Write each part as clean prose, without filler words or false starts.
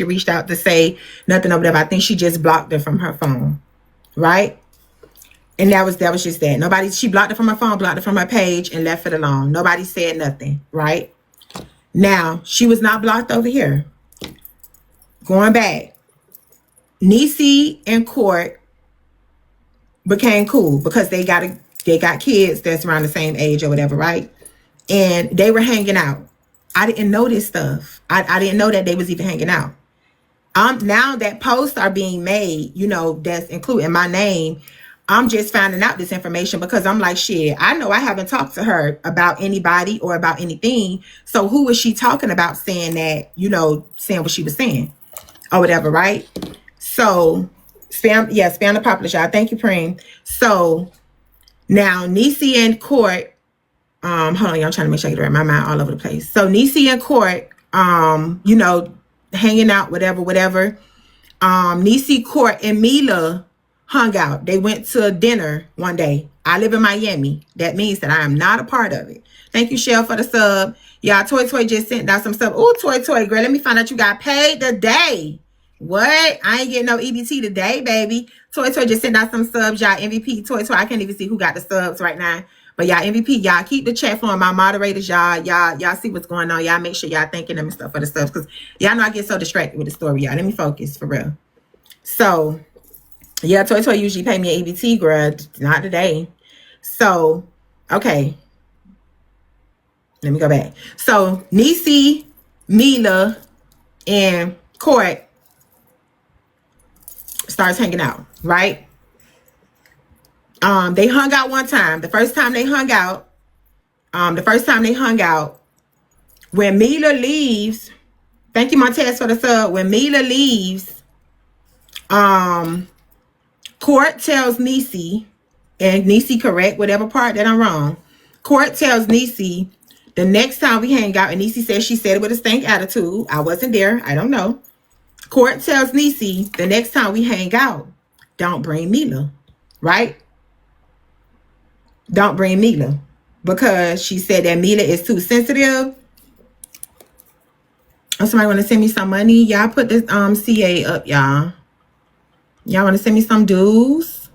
reached out to say nothing or whatever. I think she just blocked her from her phone, right? And that was just that. Nobody, she blocked it from her phone, blocked it from her page, and left it alone. Nobody said nothing, right? Now, she was not blocked over here. Going back, Niecy and Court became cool because they got kids that's around the same age or whatever, right? And they were hanging out. I didn't know this stuff. I didn't know that they was even hanging out. Now that posts are being made, you know, that's including my name, I'm just finding out this information because I'm like, shit, I know I haven't talked to her about anybody or about anything. So who was she talking about saying that, you know, saying what she was saying or whatever, right? So spam the populace, y'all. Thank you, Preem. So now Niecy and Court, hold on, y'all, I'm trying to make sure I get it right. My mind all over the place. So Niecy and Court, you know, hanging out, whatever. Niecy, Court, and Mila hung out. They went to dinner one day. I live in Miami. That means that I am not a part of it. Thank you, Shell, for the sub. Y'all, Toy just sent out some stuff. Oh, Toy, girl, let me find out you got paid today. What? I ain't getting no EBT today, baby. Toy just sent out some subs. Y'all, MVP, Toy. I can't even see who got the subs right now. But y'all, MVP, y'all keep the chat flowing. My moderators, y'all see what's going on. Y'all make sure y'all thanking them and stuff for the subs. Because y'all know I get so distracted with the story, y'all. Let me focus, for real. So, yeah, Toy usually pay me an EBT, girl. Not today. So, okay. Let me go back. So, Niecy, Mila, and Court starts hanging out, right? They hung out one time. The first time they hung out, when Mila leaves, thank you, Montez, for the sub. When Mila leaves, Court tells Niecy, and Niecy correct whatever part that I'm wrong. Court tells Niecy the next time we hang out, and Niecy says she said it with a stank attitude. I wasn't there. I don't know. Court tells Niecy the next time we hang out, don't bring Mila, right? Don't bring Mila because she said that Mila is too sensitive. Oh, somebody want to send me some money? Y'all put this CA up, y'all. Y'all want to send me some dues?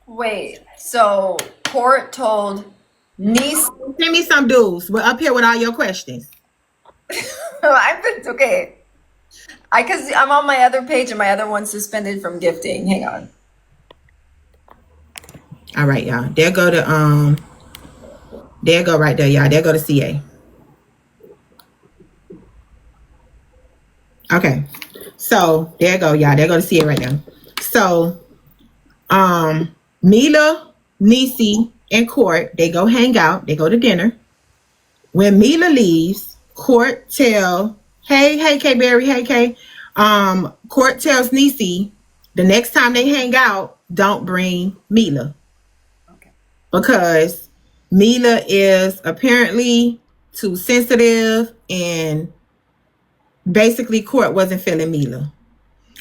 Wait, so Court told Niece. Send me some dues. We're up here with all your questions. I've been okay. Because I'm on my other page and my other one's suspended from gifting. Hang on. All right, y'all. There go to there go right there, y'all. There go to CA. Okay. So there go, y'all. There go to CA right now. So Mila, Niecy, and Court, they go hang out. They go to dinner. When Mila leaves, Court tell, hey, K-Berry, hey, K. Court tells Niecy the next time they hang out, don't bring Mila. Okay. Because Mila is apparently too sensitive, and basically Court wasn't feeling Mila.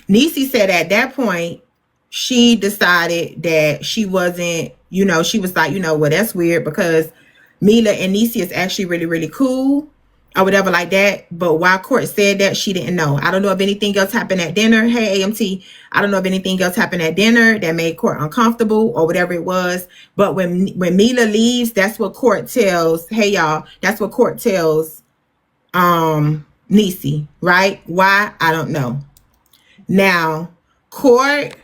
Niecy said at that point, she decided that she wasn't, you know, she was like, you know, well, that's weird because Mila and Niecy is actually really, really cool or whatever like that. But while Court said that, she didn't know. I don't know if anything else happened at dinner. Hey, AMT, I don't know if anything else happened at dinner that made Court uncomfortable or whatever it was. But when Mila leaves, that's what Court tells, hey, y'all, that's what Court tells Niecy, right? Why? I don't know. Now, Court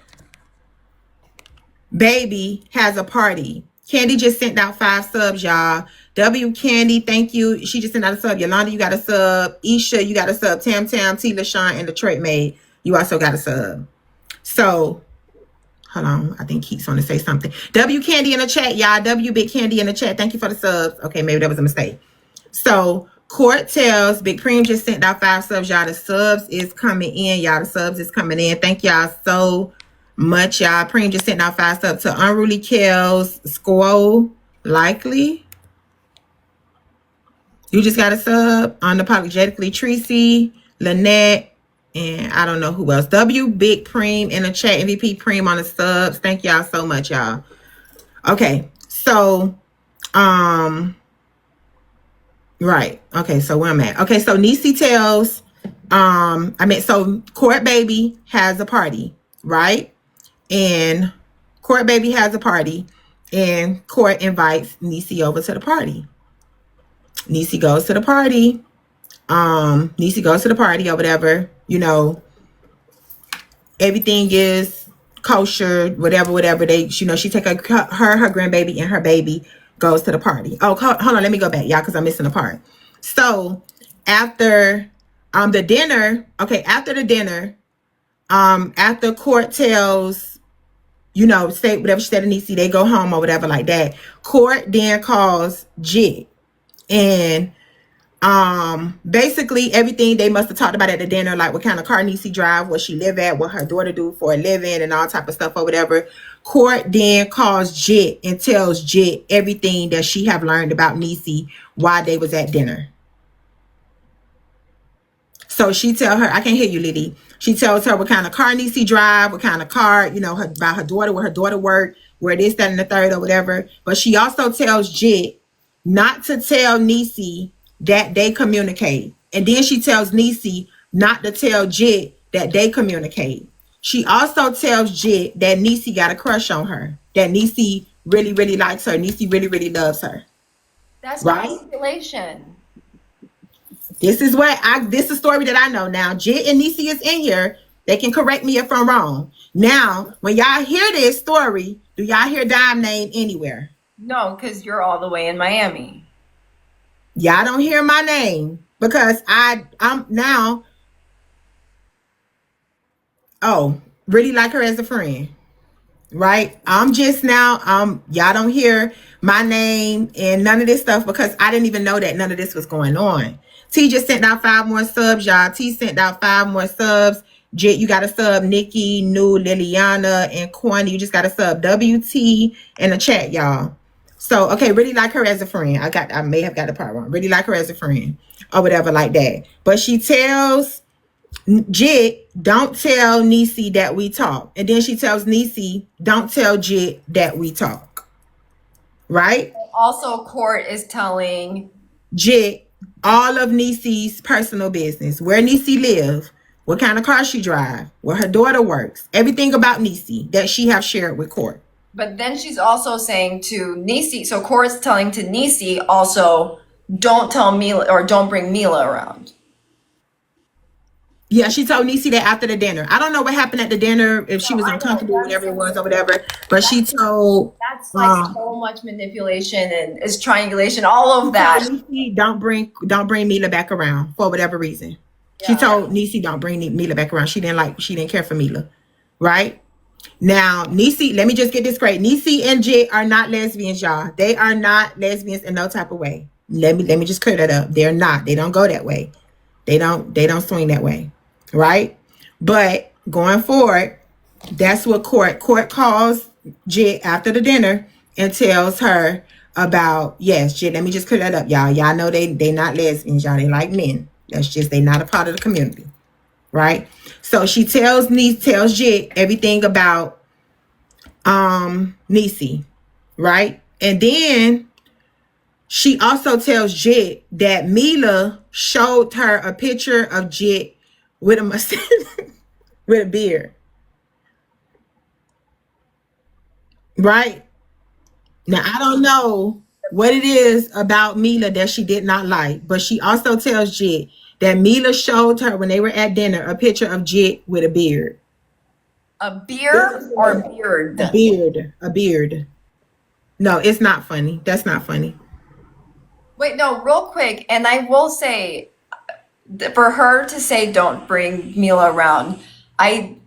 baby has a party. Candy just sent out 5 subs, y'all. W Candy, thank you. She just sent out a sub. Yolanda, you got a sub. Isha, you got a sub. Tam, T. LaShawn, and Detroit Maid, you also got a sub. So, hold on. I think Keith's want to say something. W Candy in the chat, y'all. W Big Candy in the chat. Thank you for the subs. Okay, maybe that was a mistake. So, Court tells, Big Preem just sent out 5 subs, y'all. The subs is coming in, y'all. The subs is coming in. Thank y'all so much, y'all. Preem just sent out 5 subs to Unruly Kells, Squo, Likely. You just got a sub. Unapologetically Tracy, Lynette, and I don't know who else. W Big Preem in the chat. MVP Preem on the subs. Thank y'all so much, y'all. Okay, so right. Okay, so where I'm at. Okay, so Niecy tells So Court Baby has a party, right? And Court Baby has a party, and Court invites Niecy over to the party. Niecy goes to the party. Niecy goes to the party or whatever, everything is kosher, whatever they, she take her grandbaby and her baby goes to the party. Oh, hold on, let me go back, y'all, because I'm missing a part. So after the dinner, after Court tells, say whatever she said to Niecy, they go home or whatever like that. Court then calls Jit, and basically everything they must have talked about at the dinner, like what kind of car Niecy drive, where she live at, what her daughter do for a living, and all type of stuff or whatever. Court then calls Jit and tells Jit everything that she have learned about Niecy while they was at dinner. So she tell her, I can't hear you, Liddy. She tells her what kind of car Niecy drive, what kind of car, about her daughter, where her daughter work, where this, that, and the third or whatever. But she also tells Jit not to tell Niecy that they communicate. And then she tells Niecy not to tell Jit that they communicate. She also tells Jit that Niecy got a crush on her, that Niecy really, really likes her. Niecy really, really loves her. That's right? Manipulation. This is the story that I know now. Jit and Niecy is in here. They can correct me if I'm wrong. Now, when y'all hear this story, do y'all hear Dime name anywhere? No, because you're all the way in Miami. Y'all don't hear my name because I'm now. Oh, really like her as a friend, right? I'm just now. Y'all don't hear my name and none of this stuff because I didn't even know that none of this was going on. T just sent out 5 more subs, y'all. T sent out 5 more subs. Jit, you got a sub. Nikki, New, Liliana, and Kwani, you just got a sub. WT in the chat, y'all. So, okay, really like her as a friend. I may have got the part wrong. Really like her as a friend or whatever like that. But she tells Jit, don't tell Niecy that we talk. And then she tells Niecy, don't tell Jit that we talk. Right? Also, Court is telling Jit all of Niecy's personal business. Where Niecy live, what kind of car she drive, where her daughter works. Everything about Niecy that she have shared with Court. But then she's also saying to Niecy, so Court's telling to Niecy also, don't tell Mila or don't bring Mila around. Yeah, she told Niecy that after the dinner. I don't know what happened at the dinner, if she was uncomfortable, whatever it was or whatever. But she told... That's like so much manipulation and is triangulation, all of that. Niecy, don't bring Mila back around for whatever reason. Yeah. She told Niecy don't bring Mila back around. She didn't care for Mila. Right? Now, Niecy, let me just get this straight. Niecy and Jit are not lesbians, y'all. They are not lesbians in no type of way. Let me just clear that up. They're not. They don't go that way. They don't swing that way. Right? But going forward, that's what Court calls Jit after the dinner and tells her about, yes, Jit, let me just clear that up, y'all. Y'all know they not lesbians, y'all. They like men. That's just, they not a part of the community. Right? So she tells Jit everything about Niecy. Right? And then she also tells Jit that Mila showed her a picture of Jit with a mustache, with a beard. Right? Now, I don't know what it is about Mila that she did not like, but she also tells Jit that Mila showed her when they were at dinner a picture of Jit with a beard. A beard or a beard? A beard. No, it's not funny. That's not funny. Wait, no, real quick. And I will say, for her to say don't bring Mila around,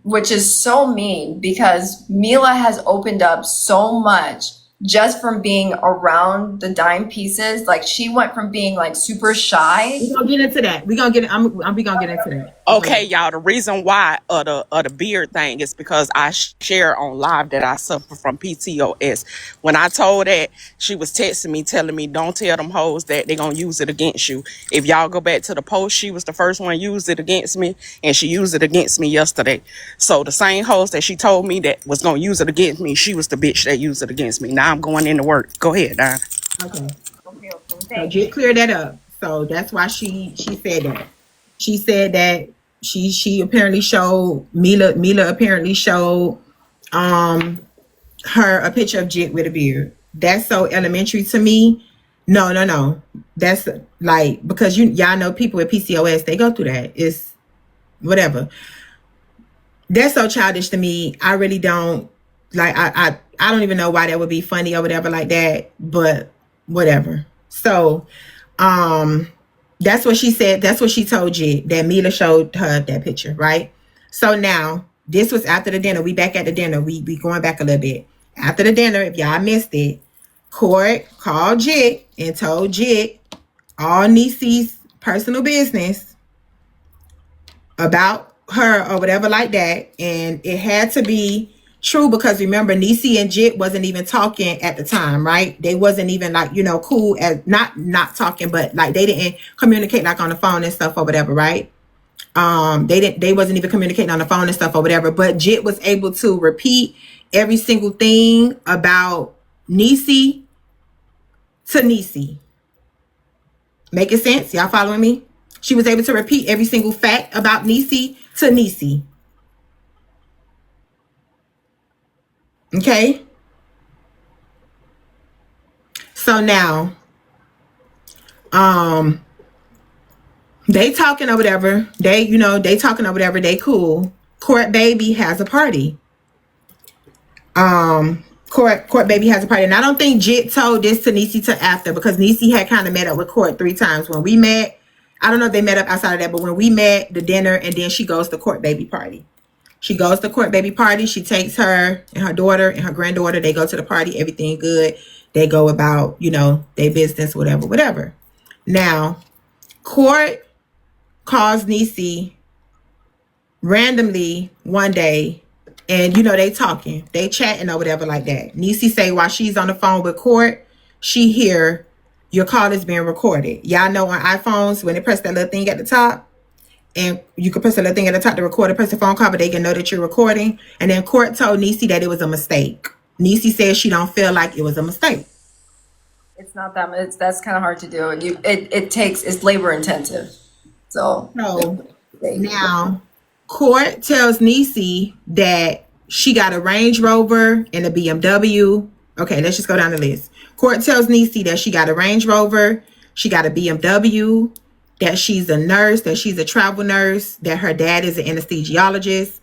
which is so mean because Mila has opened up so much just from being around the dime pieces. Like she went from being like super shy. We're gonna get into that. We gonna get into that. Okay, y'all. The reason why of the beard thing is because I share on live that I suffer from PTOS. When I told that, she was texting me telling me, don't tell them hoes that they're gonna use it against you. If y'all go back to the post, she was the first one used it against me, and she used it against me yesterday. So the same host that she told me that was gonna use it against me, she was the bitch that used it against me. Now I'm going into work. Go ahead, Don. Okay. So just clear that up. So that's why she said that. She said that She apparently showed Mila apparently showed her a picture of Jit with a beard. That's so elementary to me. No. That's like, because y'all know people with PCOS, they go through that. It's whatever. That's so childish to me. I really don't like. I don't even know why that would be funny or whatever like that. But whatever. So, that's what she said. That's what she told Jit, that Mila showed her that picture, right? So now this was after the dinner. We back at the dinner. We going back a little bit. After the dinner, if y'all missed it, Court called Jit and told Jit all Niecy's personal business about her or whatever like that. And it had to be true, because remember, Niecy and Jit wasn't even talking at the time, right? They wasn't even like, cool, as not talking, but like they didn't communicate like on the phone and stuff or whatever, right? They wasn't even communicating on the phone and stuff or whatever, but Jit was able to repeat every single thing about Niecy to Niecy. Making sense? Y'all following me? She was able to repeat every single fact about Niecy to Niecy. Okay? So now, they talking or whatever. They talking or whatever. They cool. Court baby has a party. Court baby has a party. And I don't think Jit told this to Niecy till after, because Niecy had kind of met up with Court 3 times. When we met, I don't know if they met up outside of that, but when we met, the dinner, and then she goes to Court baby party. She goes to Court baby party. She takes her and her daughter and her granddaughter. They go to the party. Everything good. They go about, their business, whatever. Now, Court calls Niecy randomly one day, and they talking, they chatting or whatever like that. Niecy say while she's on the phone with Court, she hear your call is being recorded. Y'all know on iPhones, when they press that little thing at the top, and you can press the little thing at the top to record a person phone call, but they can know that you're recording. And then Court told Niecy that it was a mistake. Niecy says she don't feel like it was a mistake. It's not that much. That's kind of hard to do, and it's labor intensive. So now Court tells Niecy that she got a Range Rover and a BMW. Okay, let's just go down the list. Court tells Niecy that she got a Range Rover, she got a BMW, that she's a nurse, that she's a travel nurse, that her dad is an anesthesiologist.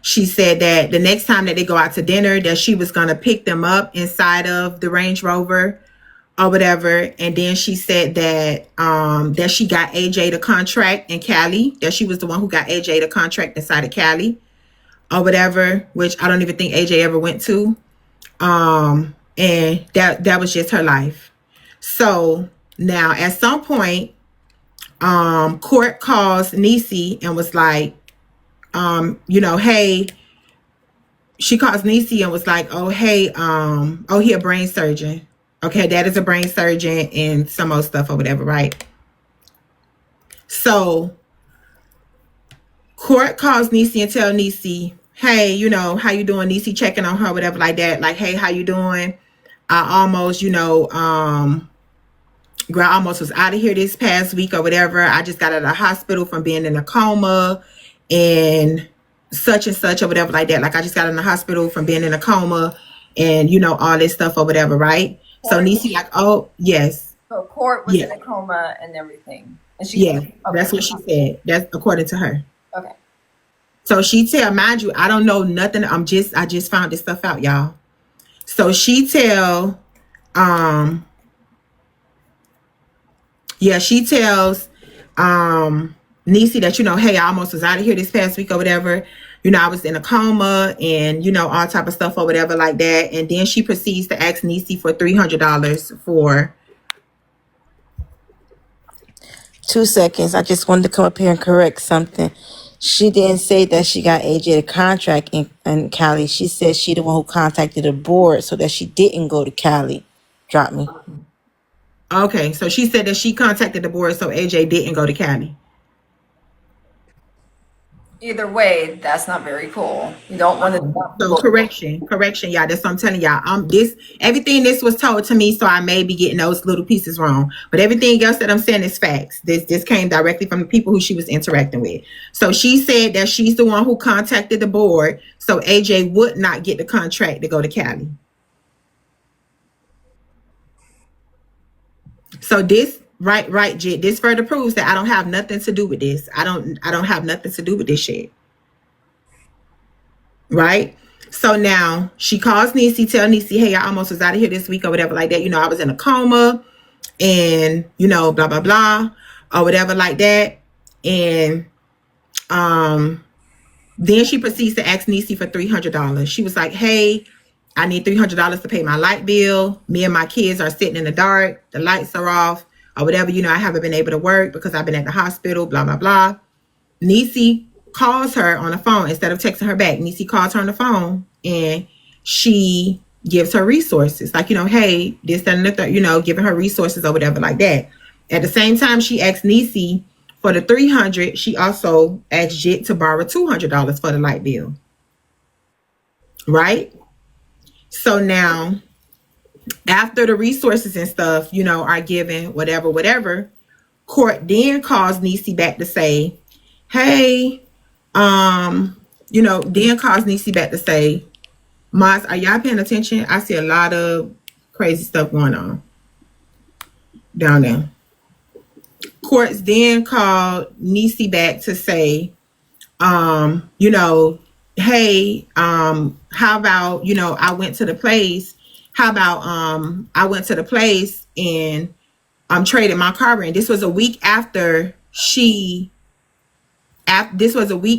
She said that the next time that they go out to dinner, that she was going to pick them up inside of the Range Rover or whatever. And then she said that that she got AJ the contract in Cali, that she was the one who got AJ the contract inside of Cali or whatever, which I don't even think AJ ever went to. And that was just her life. So now at some point, Court calls Niecy and was like, hey, she calls Niecy and was like, oh, hey, he a brain surgeon. Okay, that is a brain surgeon and some old stuff or whatever, right? So Court calls Niecy and tell Niecy, hey, how you doing? Niecy checking on her, whatever like that. Like, hey, how you doing? I almost, girl, I almost was out of here this past week or whatever. I just got out of the hospital from being in a coma and such and such or whatever like that. Like, I just got in the hospital from being in a coma and, all this stuff or whatever, right? Court. So Niecy like, oh, yes. So Court was in a coma and everything. And that's what she said. That's according to her. Okay. So she tell, mind you, I don't know nothing. I just found this stuff out, y'all. So she tell, she tells Niecy that, hey, I almost was out of here this past week or whatever. I was in a coma and, all type of stuff or whatever like that. And then she proceeds to ask Niecy for $300 for 2 seconds. I just wanted to come up here and correct something. She didn't say that she got AJ the contract in Cali. She said she the one who contacted the board so that she didn't go to Cali. Drop me. Okay, so she said that she contacted the board so AJ didn't go to Cali. Either way, that's not very cool. You don't want to dump So people. correction, y'all. That's what I'm telling y'all. This everything this was told to me, so I may be getting those little pieces wrong. But everything else that I'm saying is facts. This came directly from the people who she was interacting with. So she said that she's the one who contacted the board, so AJ would not get the contract to go to Cali. So this right, Jit, this further proves that I don't have nothing to do with this. I don't have nothing to do with this shit. Right? So now she calls Niecy, tell Niecy, hey, I almost was out of here this week or whatever like that. You know, I was in a coma and, you know, blah, blah, blah, or whatever like that. And then she proceeds to ask Niecy for $300. She was like, hey, I need $300 to pay my light bill. Me and my kids are sitting in the dark. The lights are off or whatever. You know, I haven't been able to work because I've been at the hospital, blah, blah, blah. Niecy calls her on the phone instead of texting her back. Niecy calls her on the phone and she gives her resources. Like, you know, hey, this, that, and the third, you know, giving her resources or whatever like that. At the same time, she asked Niecy for the $300. She also asked Jit to borrow $200 for the light bill. Right? So now, after the resources and stuff, you know, are given, whatever, Court then calls Niecy back to say, hey, you know, then calls Niecy back to say, Maz, are y'all paying attention? I see a lot of crazy stuff going on down there. Courts then called Niecy back to say, you know, hey, how about, you know, I went to the place. How about I went to the place and traded my car in. This was a week after she apparently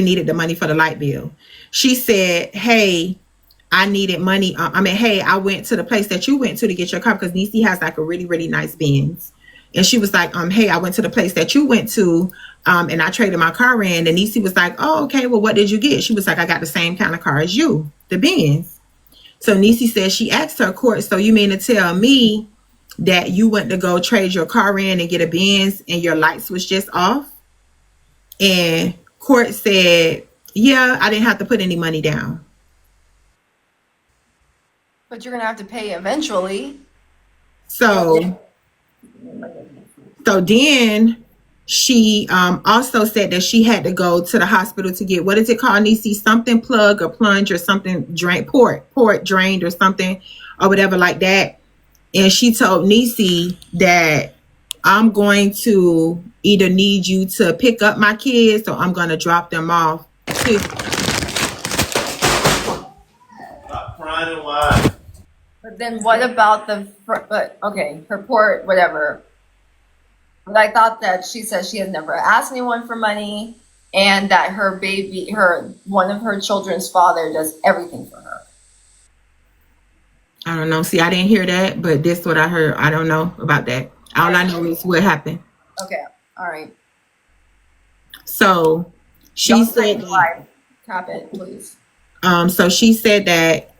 needed the money for the light bill. She said, hey, I needed money. Hey, I went to the place that you went to get your car, because Niecy has like a really, really nice Benz. And she was like, hey, I went to the place that you went to, and I traded my car in. And Niecy was like, oh, okay, well, what did you get? She was like, I got the same kind of car as you, the Benz. So Niecy said, she asked her, Court, so you mean to tell me that you went to go trade your car in and get a Benz and your lights was just off? And Court said, yeah, I didn't have to put any money down. But you're gonna have to pay eventually. So then she also said that she had to go to the hospital to get, what is it called, Niecy? Something plug or plunge or something, port drained or something or whatever like that. And she told Niecy that I'm going to either need you to pick up my kids or I'm going to drop them off. Stop crying and lying. But then what about her port, whatever. But I thought that she said she has never asked anyone for money and that her baby, one of her children's father does everything for her. I don't know. See, I didn't hear that, but this is what I heard. I don't know about that. All I know is what happened. Okay. All right. So she said, Cap it, please. so she said that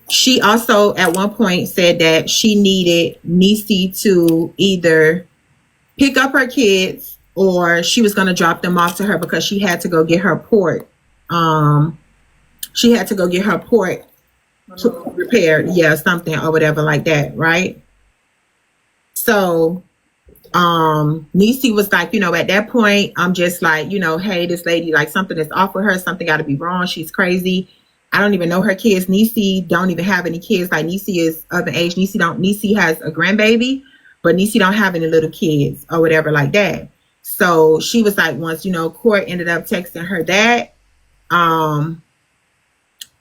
she also at one point said that she needed Niecy to either pick up her kids or she was going to drop them off to her because she had to go get her port. She had to go get her port repaired, something or whatever like that, right? So Niecy was like, you know, at that point, I'm just like, you know, hey, this lady, like something is off with her, something got to be wrong. She's crazy. I don't even know her kids. Niecy don't even have any kids. Like Niecy is of an age. Niecy has a grandbaby, but Niecy don't have any little kids or whatever like that. So she was like, once, you know, Court ended up texting her that,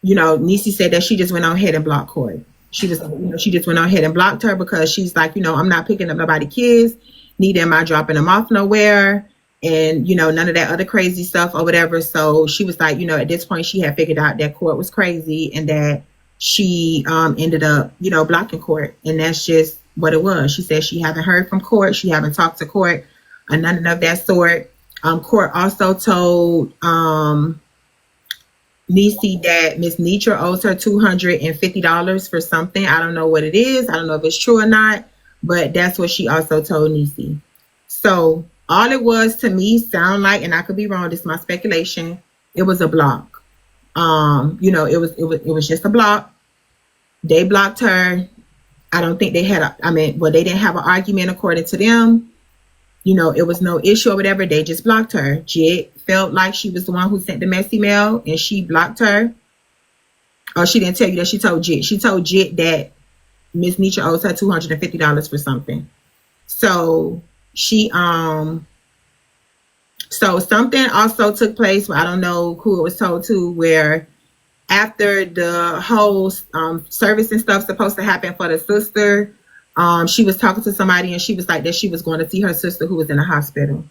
you know, Niecy said that she just went on ahead and blocked Court. She just went on ahead and blocked her because she's like, you know, I'm not picking up nobody's kids. Neither am I dropping them off nowhere. And, you know, none of that other crazy stuff or whatever. So she was like, you know, at this point, she had figured out that Court was crazy and that she ended up, you know, blocking Court. And that's just what it was. She said she haven't heard from Court. She haven't talked to Court or none of that sort. Court also told Niecy that Miss Nitra owes her $250 for something. I don't know what it is. I don't know if it's true or not, but that's what she also told Niecy. So All it was to me sound like, and I could be wrong, this is my speculation, it was a block. It was just a block. They blocked her. I don't think they had they didn't have an argument according to them. It was no issue or whatever. They just blocked her. Jit felt like she was the one who sent the messy mail and she blocked her. Oh, she didn't tell you that she told Jit. She told Jit that Miss Nietzsche owes her $250 for something. So so something also took place, I don't know who it was told to, where after the whole service and stuff supposed to happen for the sister, she was talking to somebody and she was like that she was going to see her sister who was in the hospital.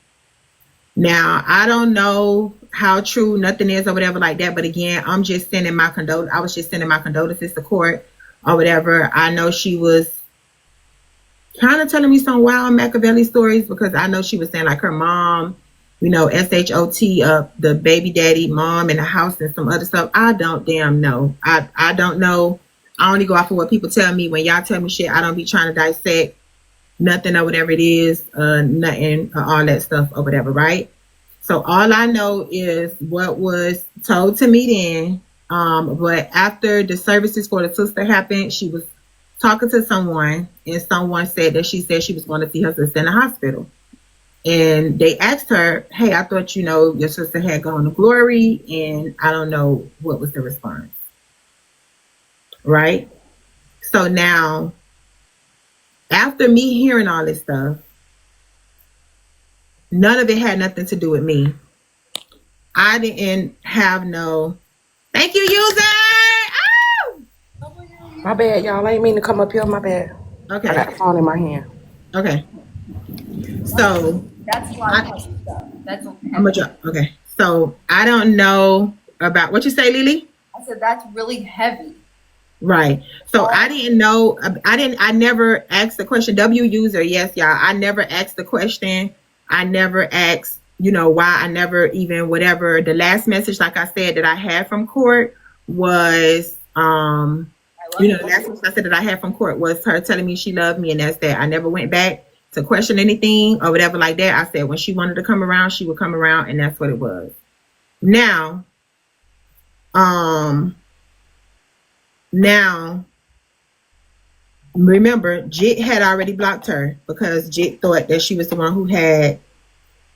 Now, I don't know how true nothing is or whatever like that, but again, I was just sending my condolences to court or whatever. I know she was kind of telling me some wild Machiavelli stories, because I know she was saying like her mom, SHOT up the baby daddy mom in the house and some other stuff. I don't damn know. I don't know. I only go off of what people tell me. When y'all tell me shit, I don't be trying to dissect nothing or whatever it is, nothing or all that stuff or whatever, right? So all I know is what was told to me then. But after the services for the sister happened, she was talking to someone, and someone said that she said she was going to see her sister in the hospital. And they asked her, hey, I thought, your sister had gone to glory. And I don't know what was the response. Right? So now, after me hearing all this stuff, none of it had nothing to do with me. I didn't have no, thank you, user. Oh! My bad, y'all. I ain't mean to come up here. My bad. Okay. I got the phone in my hand. Okay. So That's a lot of stuff. That's I'm gonna drop. Okay. So I don't know about what you say, Lily. I said that's really heavy. Right. So I didn't know. I never asked the question. W user. Yes, y'all. I never asked the question. I never asked, why. I never even whatever. The last message, like I said, that I had from court was, the last message I said that I had from court was her telling me she loved me, and that's that. I never went back to question anything or whatever like that. I said when she wanted to come around, she would come around, and that's what it was. Now, remember, Jit had already blocked her because Jit thought that she was the one who had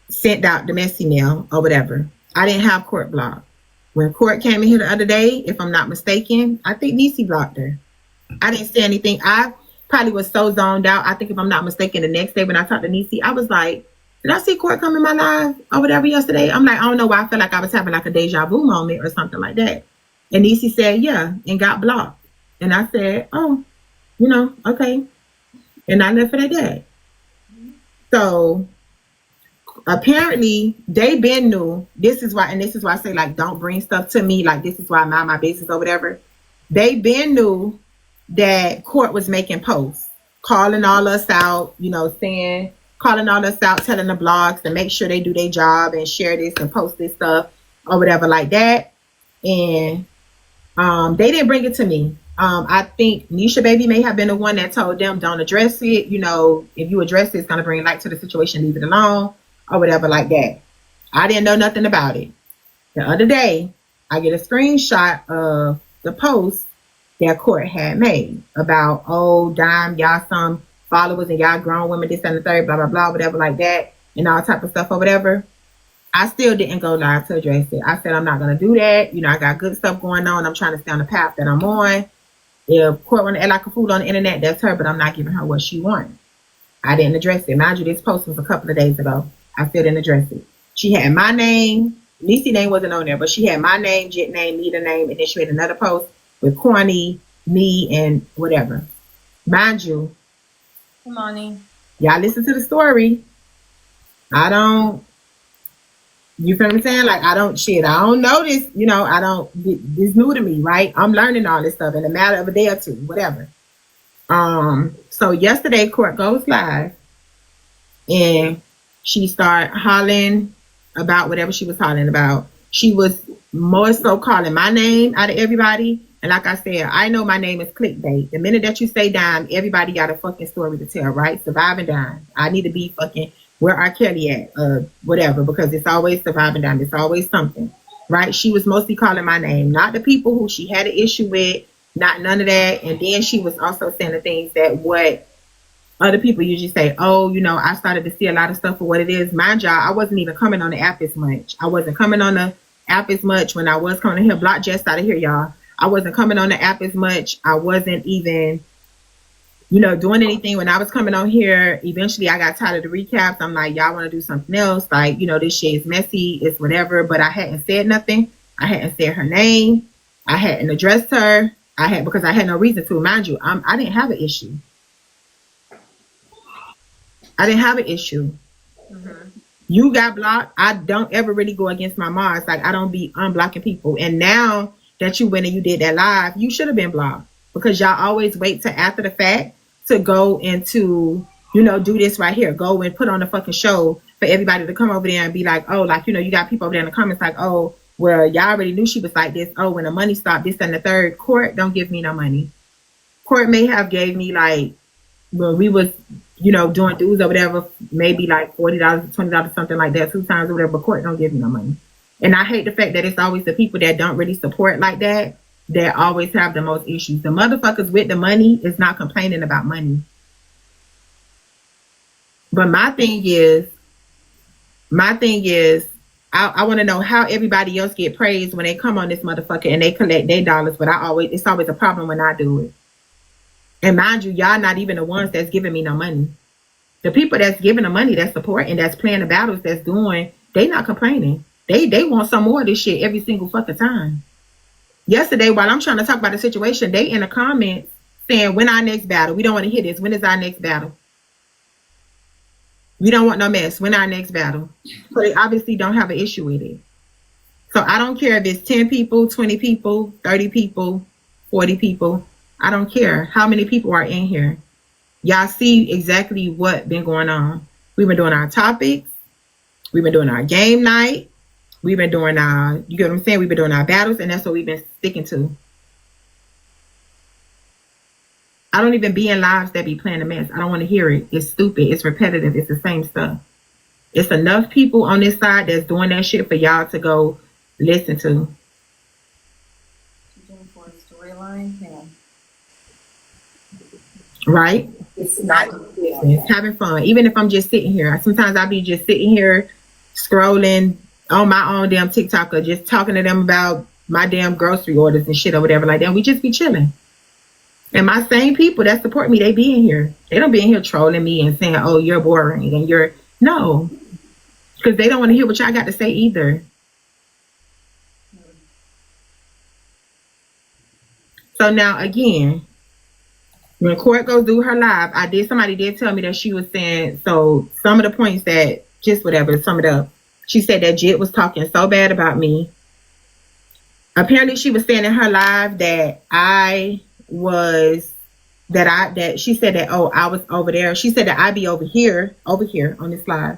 sent out the messy mail or whatever. I didn't have court blocked. When court came in here the other day, if I'm not mistaken, I think Niecy blocked her. I didn't say anything. I probably was so zoned out. I think if I'm not mistaken, the next day when I talked to Niecy, I was like, did I see court come in my live or whatever yesterday? I'm like, I don't know why I felt like I was having like a deja vu moment or something like that. And Niecy said, yeah, and got blocked. And I said, oh, okay. And I left it at that. So apparently they been knew. This is why I say, like, don't bring stuff to me. Like, this is why I mind my business or whatever. They been knew that court was making posts, calling all us out, calling all us out, telling the blogs to make sure they do their job and share this and post this stuff or whatever like that. And they didn't bring it to me. I think Nisha Baby may have been the one that told them, don't address it. If you address it, it's going to bring light to the situation, leave it alone or whatever like that. I didn't know nothing about it. The other day, I get a screenshot of the post that court had made about, Dime, y'all some followers and y'all grown women, this and the third, blah, blah, blah, whatever like that, and all type of stuff or whatever. I still didn't go live to address it. I said, I'm not going to do that. I got good stuff going on. I'm trying to stay on the path that I'm on. If court want to act like a fool on the internet, that's her, but I'm not giving her what she wants. I didn't address it. Mind you, this post was a couple of days ago. I still didn't address it. She had my name. Niecy name wasn't on there, but she had my name, Jit name, Nita name, and then she made another post with Corny, me, and whatever. Mind you, Come on, y'all listen to the story. You feel what I'm saying? Like, I don't know this, this new to me, right? I'm learning all this stuff in a matter of a day or two, whatever. So yesterday court goes live and she started hollering about whatever she was hollering about. She was more so calling my name out of everybody. And like I said, I know my name is clickbait. The minute that you say Dime, everybody got a fucking story to tell, right? Surviving Dime. I need to be fucking Where R. Kelly at? Whatever, because it's always surviving down. It's always something, right? She was mostly calling my name, not the people who she had an issue with, not none of that. And then she was also saying the things that what other people usually say, oh, you know, I started to see a lot of stuff for what it is. Mind y'all, I wasn't even coming on the app as much. I wasn't coming on the app as much when I was coming here. Block Jess out of here, y'all. I wasn't coming on the app as much. I wasn't even, you know, doing anything when I was coming on here. Eventually, I got tired of the recaps. I'm like, y'all want to do something else? Like, you know, this shit is messy. It's whatever. But I hadn't said nothing. I hadn't said her name. I hadn't addressed her. Because I had no reason to. Mind you, I didn't have an issue. I didn't have an issue. Mm-hmm. You got blocked. I don't ever really go against my mods. Like, I don't be unblocking people. And now that you went and you did that live, you should have been blocked, because y'all always wait till after the fact to go into, you know, do this right here. Go and put on a fucking show for everybody to come over there and be like, oh, like, you know, you got people over there in the comments like, oh, well, y'all already knew she was like this. Oh, when the money stopped, this and the third. Court don't give me no money. Court may have gave me, like, when we was, you know, doing dues or whatever, maybe like $40, $20, something like that, 2 times or whatever, but court don't give me no money. And I hate the fact that it's always the people that don't really support like that always have the most issues. The motherfuckers with the money is not complaining about money. But my thing is, I want to know how everybody else get praised when they come on this motherfucker and they collect their dollars, but it's always a problem when I do it. And mind you, y'all not even the ones that's giving me no money. The people that's giving the money, that's supporting, that's playing the battles, that's doing, they not complaining. They want some more of this shit every single fucking time. Yesterday, while I'm trying to talk about the situation, they in the comments saying, when our next battle? We don't want to hear this. When is our next battle? We don't want no mess. When our next battle? So they obviously don't have an issue with it. So I don't care if it's 10 people, 20 people, 30 people, 40 people. I don't care how many people are in here. Y'all see exactly what been going on. We've been doing our topics. We've been doing our game night. We've been doing our, you get what I'm saying? We've been doing our battles, and that's what we've been sticking to. I don't even be in lives that be playing a mess. I don't want to hear it. It's stupid. It's repetitive. It's the same stuff. It's enough people on this side that's doing that shit for y'all to go listen to. For a storyline, yeah. Right? It's not It's having fun. Even if I'm just sitting here. Sometimes I'll be just sitting here scrolling on my own damn TikTok or just talking to them about my damn grocery orders and shit or whatever like that. We just be chilling. And my same people that support me, they be in here. They don't be in here trolling me and saying, oh, you're boring and you're... No. Because they don't want to hear what y'all got to say either. So now, again, when Court goes do her live, somebody did tell me that she was saying, so some of the points that, just whatever, sum it up. She said that Jit was talking so bad about me. Apparently she was saying in her live that she said that, oh, I was over there. She said that I be over here on this live,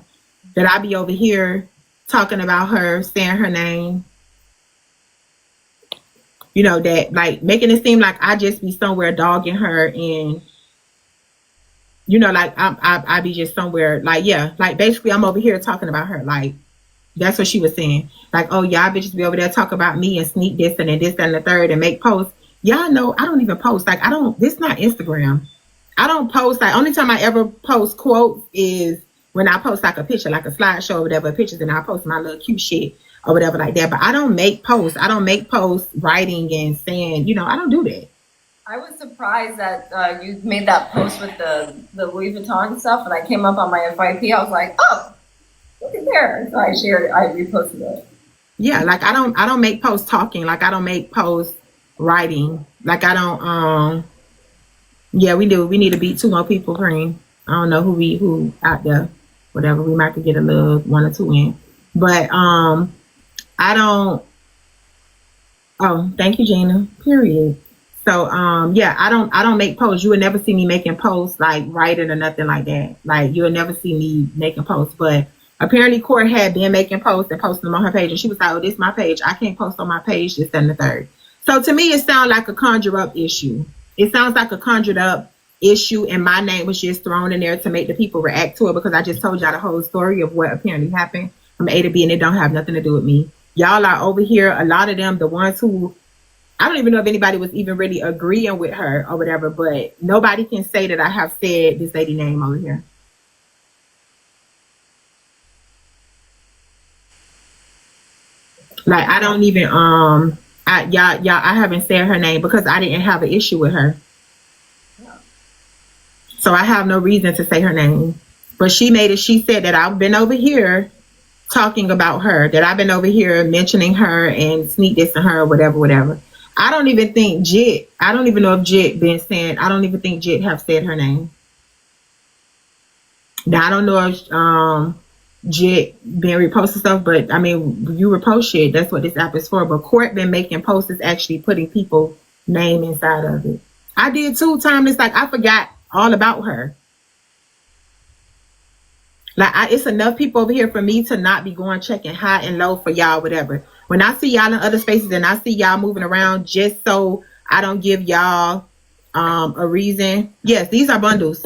that I be over here talking about her, saying her name. You know, that like making it seem like I just be somewhere dogging her, and you know, like I be just somewhere, like, yeah, like basically I'm over here talking about her. Like, that's what she was saying. Like, oh, y'all bitches be over there talk about me and sneak this and then this and the third and make posts. Y'all know I don't even post. Like, this not Instagram. I don't post. Like, only time I ever post quotes is when I post like a picture, like a slideshow or whatever, pictures, and I post my little cute shit or whatever like that. But I don't make posts. I don't make posts writing and saying, you know, I don't do that. I was surprised that you made that post with the Louis Vuitton stuff, and I came up on my FYP. I was like, oh, look at there. So I reposted it. Yeah, like I don't make posts talking. Like I don't make posts writing. Like I don't yeah, we do. We need to beat 2 more people, Cream. I don't know who out there. Whatever. We might could get a little 1 or 2 in. But I don't. Oh, thank you, Gina. Period. So yeah, I don't make posts. You would never see me making posts like writing or nothing like that. Like you'll never see me making posts. But apparently Court had been making posts and posting them on her page, and she was like, oh, this is my page. I can't post on my page, this and the third. So to me, it sounds like a conjure up issue. It sounds like a conjured up issue and my name was just thrown in there to make the people react to it, because I just told y'all the whole story of what apparently happened from A to B, and it don't have nothing to do with me. Y'all are over here, a lot of them, the ones who, I don't even know if anybody was even really agreeing with her or whatever, but nobody can say that I have said this lady name over here. Like, I don't even, I haven't said her name because I didn't have an issue with her. So I have no reason to say her name. But she said that I've been over here talking about her, that I've been over here mentioning her and sneak dissing her or whatever. I don't even think Jit, I don't even know if Jit been saying, I don't even think Jit have said her name. Now, I don't know if Jit been reposting stuff, but I mean, you repost shit. That's what this app is for. But Court been making posts actually putting people's name inside of it. I did too, Timeless. Like, I forgot all about her. Like, it's enough people over here for me to not be going checking high and low for y'all, whatever. When I see y'all in other spaces and I see y'all moving around, just so I don't give y'all a reason. Yes, these are bundles.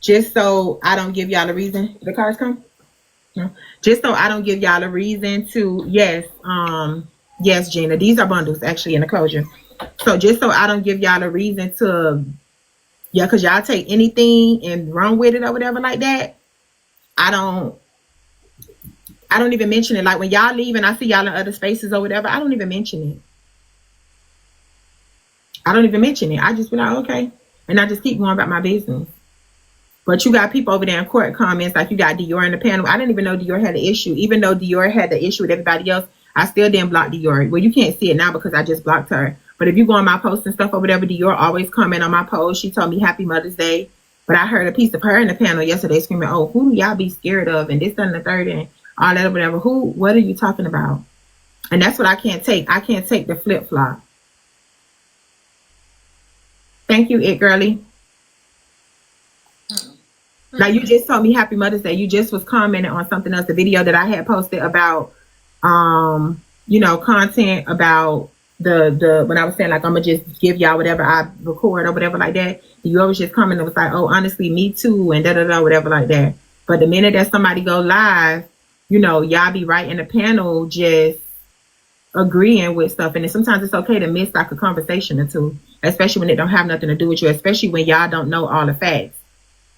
Just so I don't give y'all a reason. The cars come? No. Just so I don't give y'all a reason to, yes, Gina, these are bundles actually in the closure. So just so I don't give y'all a reason to, yeah, because y'all take anything and run with it or whatever like that. I don't even mention it. Like, when y'all leave and I see y'all in other spaces or whatever, I don't even mention it. I just be like, okay. And I just keep going about my business. But you got people over there in Court comments, like you got Dior in the panel. I didn't even know Dior had an issue. Even though Dior had the issue with everybody else, I still didn't block Dior. Well, you can't see it now because I just blocked her. But if you go on my posts and stuff or whatever, Dior always comment on my post. She told me Happy Mother's Day. But I heard a piece of her in the panel yesterday screaming, oh, who do y'all be scared of? And this, that, and the third, and all that or whatever. What are you talking about? And that's what I can't take. I can't take the flip-flop. Thank you, It Girly. Like, you just told me Happy Mother's Day. You just was commenting on something else, the video that I had posted about, content about the when I was saying, like, I'm gonna just give y'all whatever I record or whatever like that. You always just comment and was like, oh, honestly, me too, and da-da-da, whatever like that. But the minute that somebody go live, y'all be right in the panel just agreeing with stuff. And then sometimes it's okay to miss like a conversation or two, especially when it don't have nothing to do with you, especially when y'all don't know all the facts.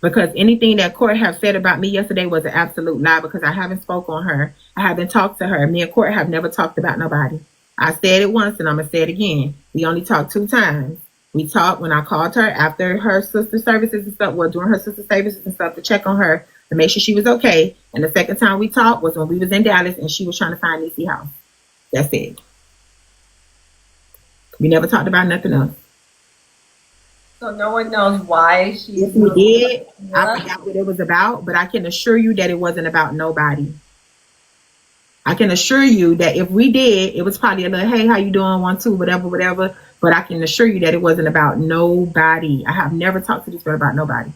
Because anything that Court have said about me yesterday was an absolute lie, because I haven't spoke on her. I haven't talked to her. Me and Court have never talked about nobody. I said it once and I'm going to say it again. We only talked 2 times. We talked when I called her after her sister services and stuff, during her sister services and stuff, to check on her, to make sure she was okay. And the second time we talked was when we was in Dallas and she was trying to find Niecy house. That's it. We never talked about nothing else. So no one knows why she. Yes, we did. I forgot what it was about, but I can assure you that it wasn't about nobody. I can assure you that if we did, it was probably a little, hey, how you doing, 1, 2, whatever. But I can assure you that it wasn't about nobody. I have never talked to this girl about nobody.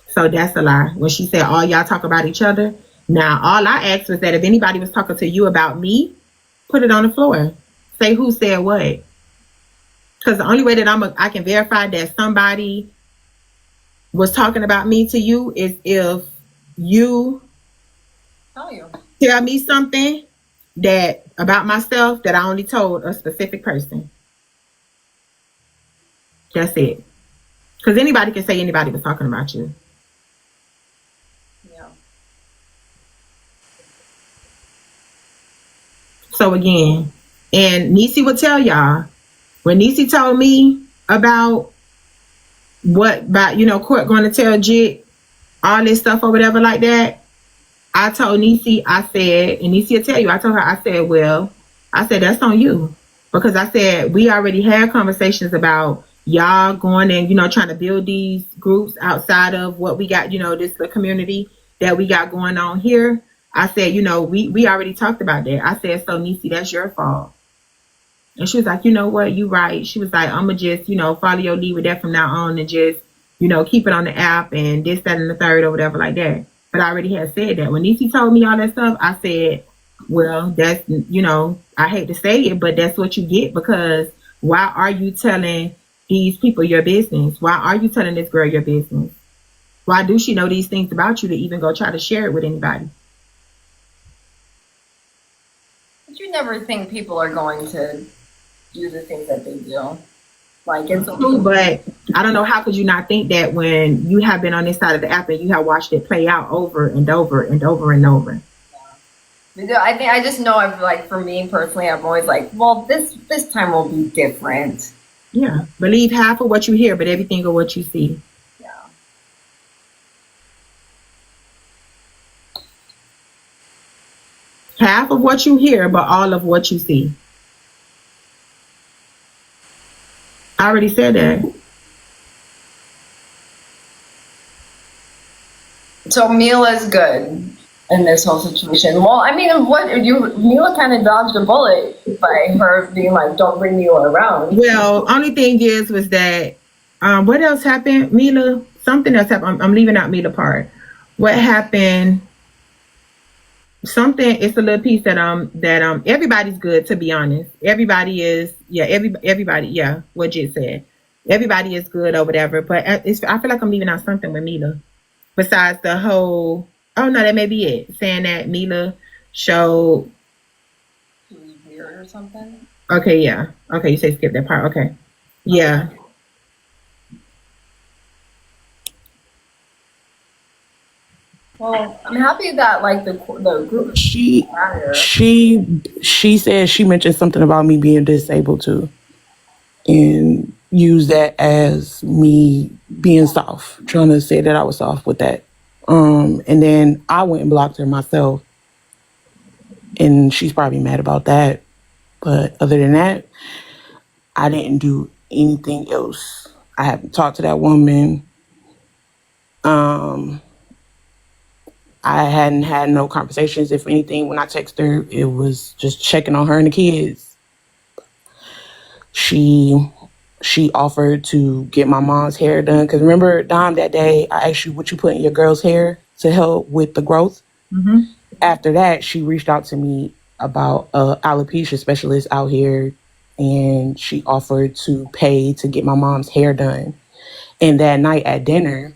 So that's a lie. When she said all y'all talk about each other. Now, all I asked was that if anybody was talking to you about me, put it on the floor. Say who said what. Because the only way that I can verify that somebody was talking about me to you is if you tell me something that about myself that I only told a specific person. That's it. Because anybody can say anybody was talking about you. Yeah. So again, and Niecy will tell y'all, when Niecy told me about Court going to tell Jit all this stuff or whatever like that, I told Niecy, I said, and Niecy will tell you, I told her, I said, that's on you. Because I said, we already had conversations about y'all going and, trying to build these groups outside of what we got, the community that we got going on here. I said, we already talked about that. I said, so Niecy, that's your fault. And she was like, you know what, you right. She was like, I'm going to just, follow your lead with that from now on and just, keep it on the app and this, that, and the third or whatever like that. But I already had said that. When Niecy told me all that stuff, I said, well, that's, I hate to say it, but that's what you get, because why are you telling these people your business? Why are you telling this girl your business? Why do she know these things about you to even go try to share it with anybody? But you never think people are going to do the things that they do. Like, it's True, but I don't know, how could you not think that when you have been on this side of the app and you have watched it play out over and over and over and over? I think I just know I've like, for me personally, I'm always like, well, this time will be different. Yeah. Believe half of what you hear, but everything of what you see. Yeah. Half of what you hear, but all of what you see. I already said that. So Mila's good in this whole situation. Well, I mean, Mila kind of dodged a bullet by her being like, "Don't bring Mila around." Well, only thing is was that what else happened? Mila, something else happened. I'm leaving out Mila part. What happened? Something. It's a little piece that everybody's good, to be honest. Everybody is, yeah. Everybody, yeah. What Jit said. Everybody is good or whatever. But I feel like I'm leaving out something with Mila. Besides the whole, oh no, that may be it. Saying that Mila showed. She was weird or something. Okay, yeah. Okay, you say skip that part. Okay, yeah. Well, I'm happy that like the group. She said, she mentioned something about me being disabled too, and used that as me being soft, trying to say that I was soft with that. And then I went and blocked her myself, and she's probably mad about that. But other than that, I didn't do anything else. I haven't talked to that woman. I hadn't had no conversations. If anything, when I text her, it was just checking on her and the kids. She offered to get my mom's hair done. Because remember, Dom, that day I asked you what you put in your girl's hair to help with the growth. Mm-hmm. After that, she reached out to me about a alopecia specialist out here, and she offered to pay to get my mom's hair done. And that night at dinner,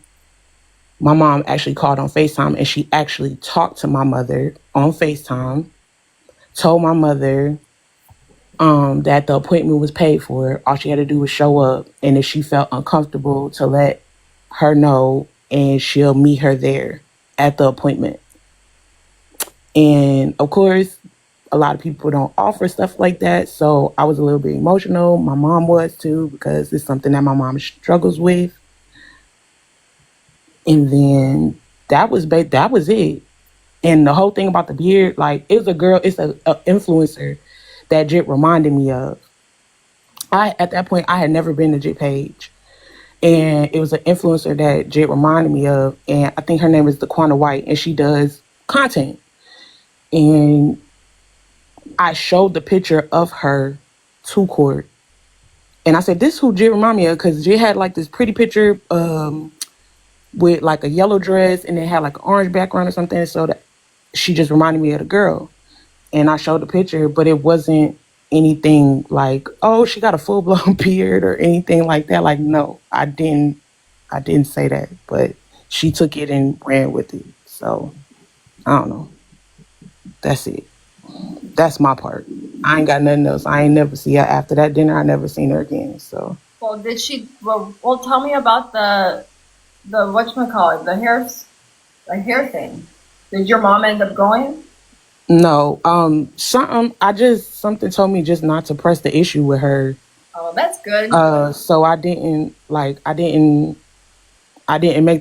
my mom actually called on FaceTime, and she actually talked to my mother on FaceTime, told my mother that the appointment was paid for. All she had to do was show up, and if she felt uncomfortable, to let her know, and she'll meet her there at the appointment. And of course, a lot of people don't offer stuff like that, so I was a little bit emotional. My mom was too, because it's something that my mom struggles with. And then that was it. And the whole thing about the beard, like, it's a influencer that Jit reminded me of. At that point, I had never been to Jit page. And it was an influencer that Jit reminded me of. And I think her name is Daquana White, and she does content. And I showed the picture of her to Court. And I said, this is who Jit reminded me of, because Jit had like this pretty picture with like a yellow dress, and it had like an orange background or something. So that she just reminded me of the girl. And I showed the picture, but it wasn't anything like, oh, she got a full blown beard or anything like that. Like, no, I didn't say that, but she took it and ran with it. So I don't know. That's it. That's my part. I ain't got nothing else. I ain't never see her after that dinner. I never seen her again. So. Well, did she? Well, tell me about the whatchamacallit, the hair thing. Did your mom end up going? No. Something told me just not to press the issue with her. Oh, that's good. So I didn't make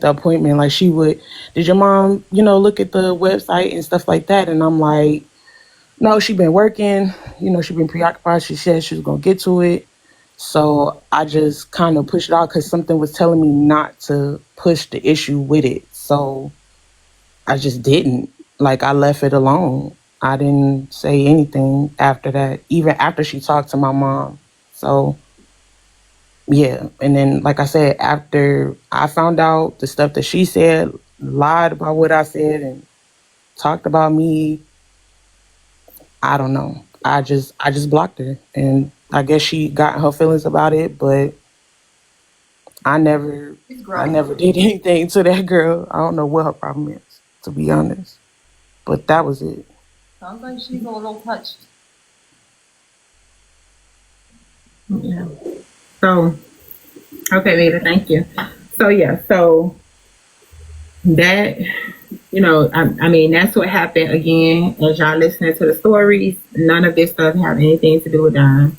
the appointment. Like, she would, did your mom, look at the website and stuff like that? And I'm like, no, she been working, she been preoccupied. She said she was going to get to it. So I just kind of pushed it out because something was telling me not to push the issue with it. So I just didn't. Like, I left it alone. I didn't say anything after that, even after she talked to my mom. So, yeah. And then, like I said, after I found out the stuff that she said, lied about what I said, and talked about me, I don't know. I just blocked her. And I guess she got her feelings about it, but I never She's I growing. never did anything to that girl. I don't know what her problem is, to be honest. But that was it. Sounds like she's a little touched. Yeah. So, okay, Rita, thank you. So, yeah, so that, I mean, that's what happened again. As y'all listening to the stories, none of this stuff have anything to do with Don.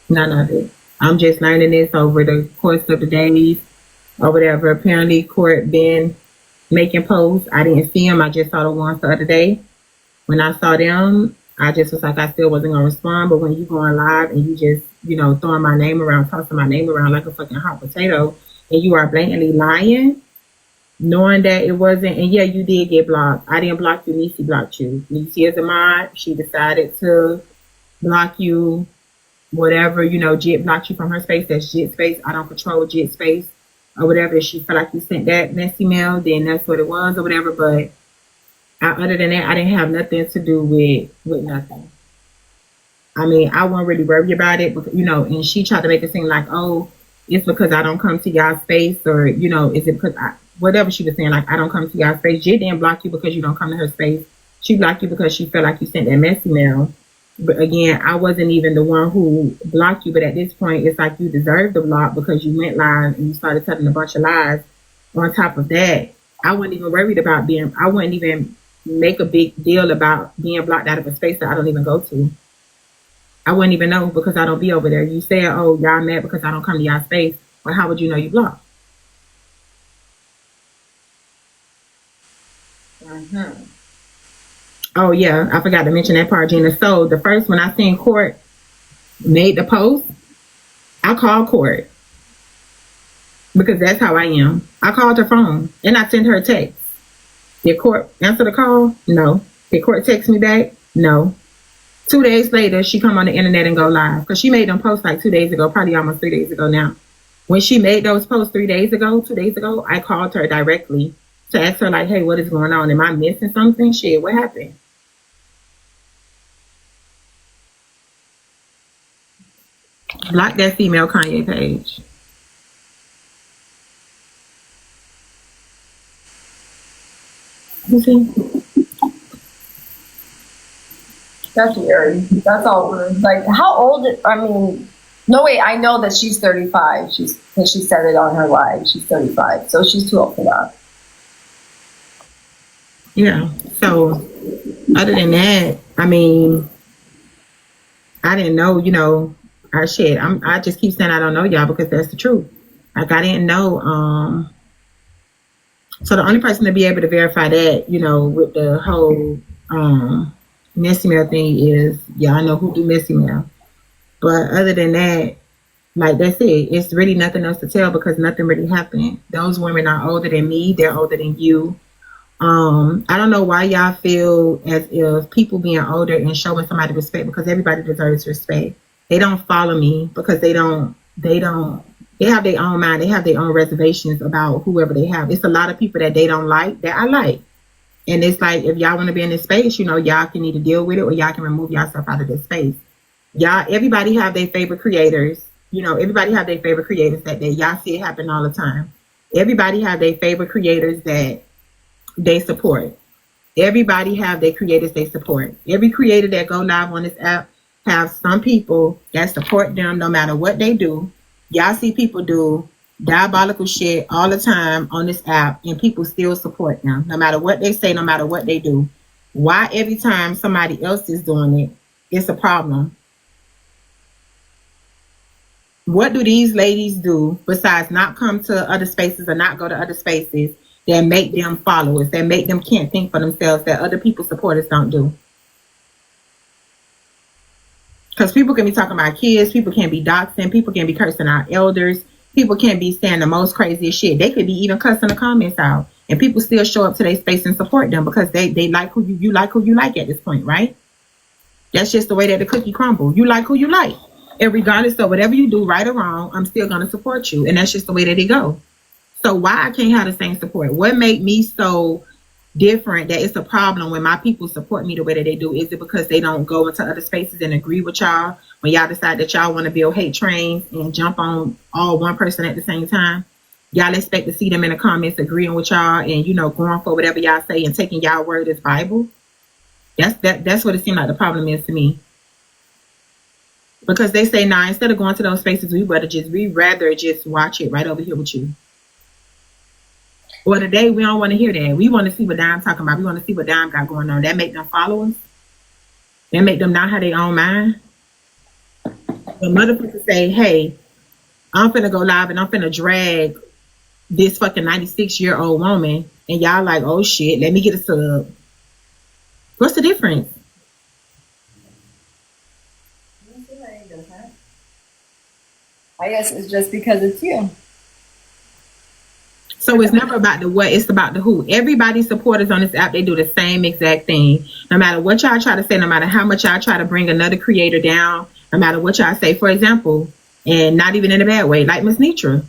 None of it. I'm just learning this over the course of the days or whatever. Apparently, court been making posts. I didn't see them. I just saw the ones the other day. When I saw them, I just was like, I still wasn't gonna respond. But when you going live and you just, throwing my name around, tossing my name around like a fucking hot potato, and you are blatantly lying, knowing that it wasn't, and yeah, you did get blocked. I didn't block you. Niecy blocked you. Niecy is a mod. She decided to block you. Whatever, Jit blocked you from her space. That's Jit space. I don't control Jit space or whatever. If she felt like you sent that messy mail, then that's what it was or whatever. But other than that, I didn't have nothing to do with nothing. I mean, I wasn't really worried about it, because, and she tried to make it seem like, oh, it's because I don't come to y'all space, or, is it because whatever she was saying, like, I don't come to y'all space. Jit didn't block you because you don't come to her space. She blocked you because she felt like you sent that messy mail. But again, I wasn't even the one who blocked you. But at this point, it's like you deserve the block because you went live and you started telling a bunch of lies. On top of that, I wasn't even worried about I wouldn't even make a big deal about being blocked out of a space that I don't even go to. I wouldn't even know because I don't be over there. You say, oh, y'all mad because I don't come to y'all space. Well, how would you know you blocked? Mm-hmm. Oh, yeah, I forgot to mention that part, Gina. So the first when I seen Court made the post, I called Court because that's how I am. I called her phone and I sent her a text. Did Court answer the call? No. Did Court text me back? No. 2 days later, she come on the internet and go live because she made them posts like 2 days ago, probably almost 3 days ago now. When she made those posts 2 days ago, I called her directly to ask her, like, hey, what is going on? Am I missing something? Shit, what happened? Block that female Kanye page. You see? That's weird. That's all weird. Like, how old? I mean, no, wait. I know that she's 35. She said it on her live. She's 35, so she's too old for that. Yeah. So, other than that, I mean, I didn't know. I just keep saying I don't know y'all because that's the truth. Like I didn't know. So the only person to be able to verify that, with the whole messy mail thing is y'all know who do messy mail. But other than that, like that's it. It's really nothing else to tell because nothing really happened. Those women are older than me. They're older than you. I don't know why y'all feel as if people being older and showing somebody respect, because everybody deserves respect. They don't follow me because they have their own mind. They have their own reservations about whoever they have. It's a lot of people that they don't like that I like. And it's like, if y'all want to be in this space, y'all can either deal with it or y'all can remove yourself out of this space. Everybody have their favorite creators. Everybody have their favorite creators that y'all see it happen all the time. Everybody have their favorite creators that they support. Everybody have their creators they support. Every creator that go live on this app have some people that support them no matter what they do. Y'all see people do diabolical shit all the time on this app and people still support them no matter what they say, no matter what they do. Why every time somebody else is doing it, it's a problem? What do these ladies do besides not come to other spaces or not go to other spaces that make them followers, that make them can't think for themselves, that other people's supporters don't do? Because people can be talking about kids, people can be doxing, people can be cursing out elders, people can be saying the most craziest shit. They could be even cussing the comments out, and people still show up to their space and support them because they like who you like who you like at this point, right? That's just the way that the cookie crumbles. You like who you like, and regardless of whatever you do, right or wrong, I'm still gonna support you, and that's just the way that it goes. So why I can't have the same support? What made me so different that it's a problem when my people support me the way that they do? Is it because they don't go into other spaces and agree with y'all when y'all decide that y'all want to build hate trains and jump on all one person at the same time? Y'all expect to see them in the comments agreeing with y'all and, you know, going for whatever y'all say and taking y'all word as Bible. That's what it seemed like the problem is to me. Because they say, nah, instead of going to those spaces, we'd rather just watch it right over here with you. Well, today we don't want to hear that. We want to see what Dime talking about. We want to see what Dime got going on. That make them followers. That make them not have their own mind. The motherfuckers say, hey, I'm finna go live and I'm finna drag this fucking 96-year-old woman, and y'all like, oh shit, let me get a sub. What's the difference? I guess it's just because it's you. So it's never about the what, it's about the who. Everybody's supporters on this app, they do the same exact thing. No matter what y'all try to say, no matter how much y'all try to bring another creator down, no matter what y'all say, for example, and not even in a bad way, like Miss Nitra.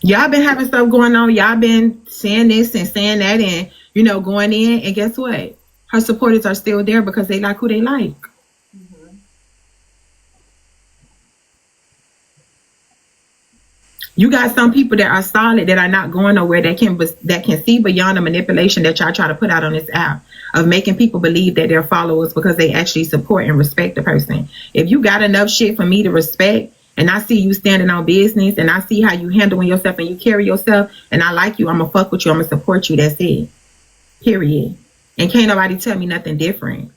Y'all been having stuff going on. Y'all been saying this and saying that and, you know, going in. And guess what? Her supporters are still there because they like who they like. You got some people that are solid, that are not going nowhere, that can see beyond the manipulation that y'all try to put out on this app of making people believe that they're followers because they actually support and respect the person. If you got enough shit for me to respect, and I see you standing on business, and I see how you handling yourself and you carry yourself, and I like you, I'm gonna fuck with you, I'm gonna support you. That's it. Period. And can't nobody tell me nothing different.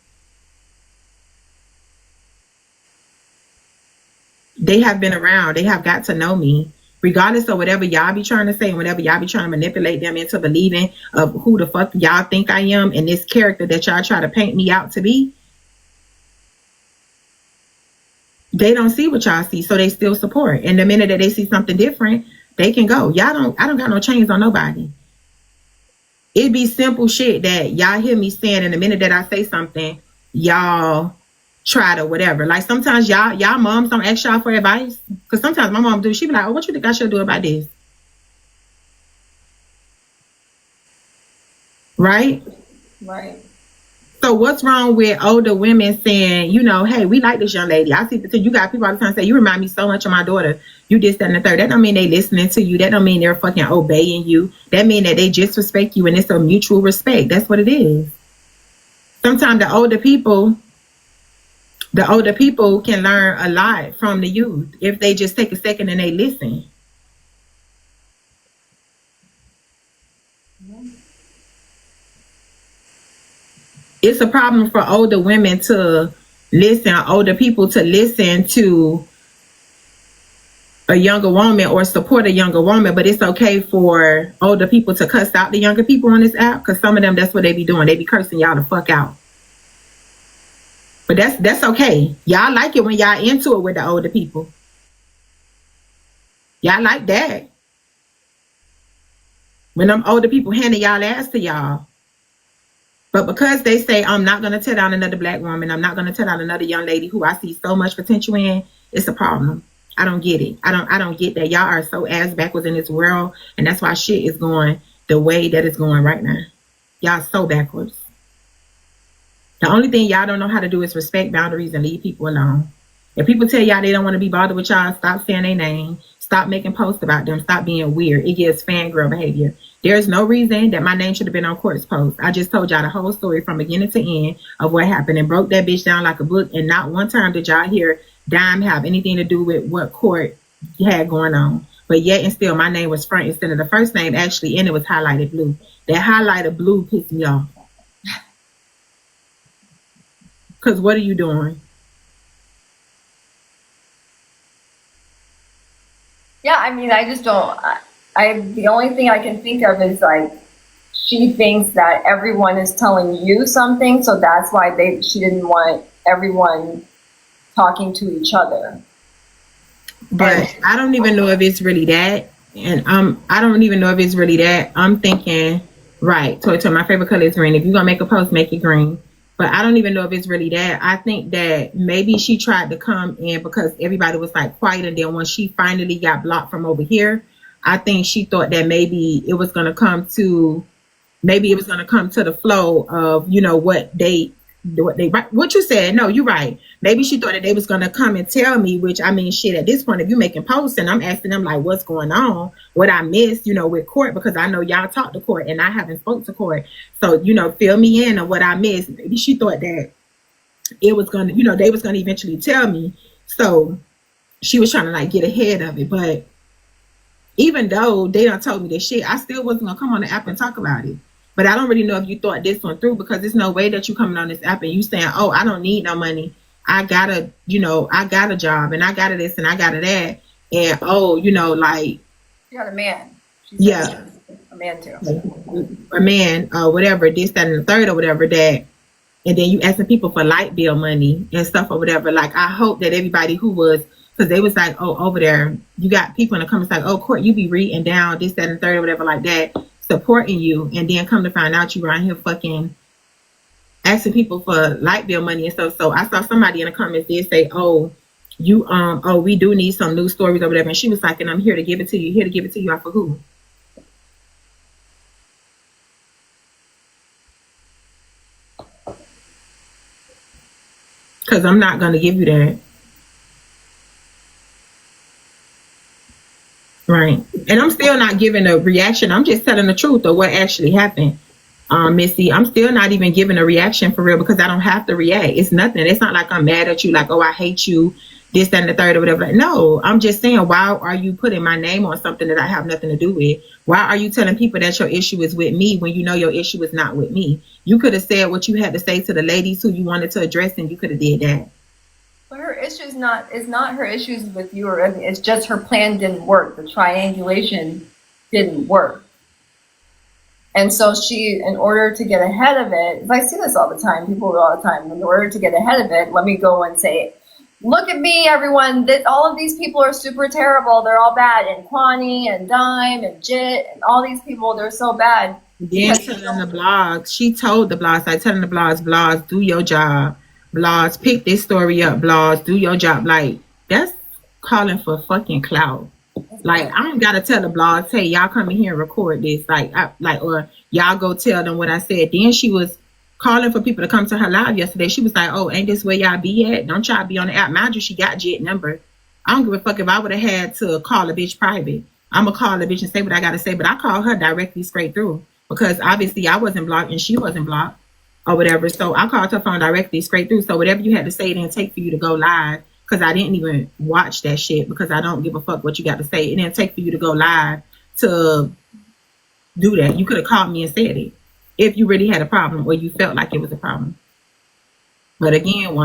They have been around. They have got to know me. Regardless of whatever y'all be trying to say and whatever y'all be trying to manipulate them into believing of who the fuck y'all think I am and this character that y'all try to paint me out to be, they don't see what y'all see, so they still support. And the minute that they see something different, they can go. I don't got no chains on nobody. It be simple shit that y'all hear me saying, and the minute that I say something, y'all try to whatever. Like sometimes y'all moms don't ask y'all for advice. Because sometimes my mom do. She be like, oh, what you think I should do about this? Right? Right. So what's wrong with older women saying, you know, hey, we like this young lady. I see you got people all the time say, you remind me so much of my daughter. You this, that, and the third. That don't mean they listening to you. That don't mean they're fucking obeying you. That mean that they just respect you and it's a mutual respect. That's what it is. Sometimes the older people can learn a lot from the youth if they just take a second and they listen. It's a problem for older women to listen, older people to listen to a younger woman or support a younger woman, but it's okay for older people to cuss out the younger people on this app, because some of them, that's what they be doing. They be cursing y'all the fuck out. But that's okay. Y'all like it when y'all into it with the older people. Y'all like that. When them older people handing y'all ass to y'all. But because they say, I'm not going to tear down another black woman, I'm not going to tear down another young lady who I see so much potential in, it's a problem. I don't get it. I don't get that. Y'all are so ass backwards in this world, and that's why shit is going the way that it's going right now. Y'all so backwards. The only thing y'all don't know how to do is respect boundaries and leave people alone. If people tell y'all they don't want to be bothered with y'all, stop saying their name. Stop making posts about them. Stop being weird. It gives fangirl behavior. There's no reason that my name should have been on Court's post. I just told y'all the whole story from beginning to end of what happened and broke that bitch down like a book. And not one time did y'all hear Dime have anything to do with what Court had going on. But yet and still, my name was front instead of the first name actually, and it was highlighted blue. That highlighted blue pissed me off. Because what are you doing? Yeah, I mean, I just don't. The only thing I can think of is like she thinks that everyone is telling you something, so that's why she didn't want everyone talking to each other. But I don't even know if it's really that, and I don't even know if it's really that. I'm thinking, right? So my favorite color is green. If you're gonna make a post, make it green. But I don't even know if it's really that. I think that maybe she tried to come in because everybody was like quiet, and then when she finally got blocked from over here, I think she thought that maybe it was gonna come to the flow of, you know, what they what you said. No, you're right. Maybe she thought that they was gonna come and tell me, which I mean, shit. At this point, if you making posts and I'm asking them like, what's going on, what I missed, with court, because I know y'all talk to court and I haven't spoke to court, so fill me in on what I missed. Maybe she thought that it was gonna, they was gonna eventually tell me, so she was trying to like get ahead of it. But even though they done told me this shit, I still wasn't gonna come on the app and talk about it. But I don't really know if you thought this one through, because there's no way that you coming on this app and you saying, oh, I don't need no money. I got a job and I got this and I got that. And, like. You got a man. Yeah. A man too. A man, whatever, this, that, and the third or whatever that. And then you asking people for light bill money and stuff or whatever. Like, I hope that everybody who was, because they was like, oh, over there, you got people in the comments like, oh, Court, you be reading down this, that, and the third or whatever like that, supporting you, and then come to find out you around here fucking asking people for light bill money and stuff. So I saw somebody in the comments did say, oh, we do need some news stories or whatever. And she was like, and I'm here to give it to you. Here to give it to you off of who? Because I'm not going to give you that. Right. And I'm still not giving a reaction. I'm just telling the truth of what actually happened. Missy, I'm still not even giving a reaction for real, because I don't have to react. It's nothing. It's not like I'm mad at you, like, oh, I hate you, this, that, and the third or whatever. No, I'm just saying, why are you putting my name on something that I have nothing to do with? Why are you telling people that your issue is with me when you know your issue is not with me? You could have said what you had to say to the ladies who you wanted to address, and you could have did that. But her issue is not her issues with you, or anything. It's just her plan didn't work. The triangulation didn't work. And so she, in order to get ahead of it, I see this all the time, people do all the time, in order to get ahead of it, let me go and say, look at me, everyone, all of these people are super terrible, they're all bad, and Kwani, and Dime, and Jit, and all these people, they're so bad. Then telling the blogs, she told the blogs, like telling the blogs, do your job. Blogs, pick this story up, blogs, do your job. Like, that's calling for fucking clout. Like, I don't gotta tell the blogs, hey, y'all come in here and record this. Or y'all go tell them what I said. Then she was calling for people to come to her live yesterday. She was like, oh, ain't this where y'all be at? Don't y'all be on the app? Mind you, she got Jet number. I don't give a fuck if I would have had to call a bitch private. I'm gonna call a bitch and say what I gotta say, but I call her directly straight through, because obviously I wasn't blocked and she wasn't blocked or whatever. So I called her phone directly straight through. So whatever you had to say, it didn't take for you to go live, because I didn't even watch that shit, because I don't give a fuck what you got to say. It didn't take for you to go live to do that. You could have called me and said it if you really had a problem or you felt like it was a problem. But again,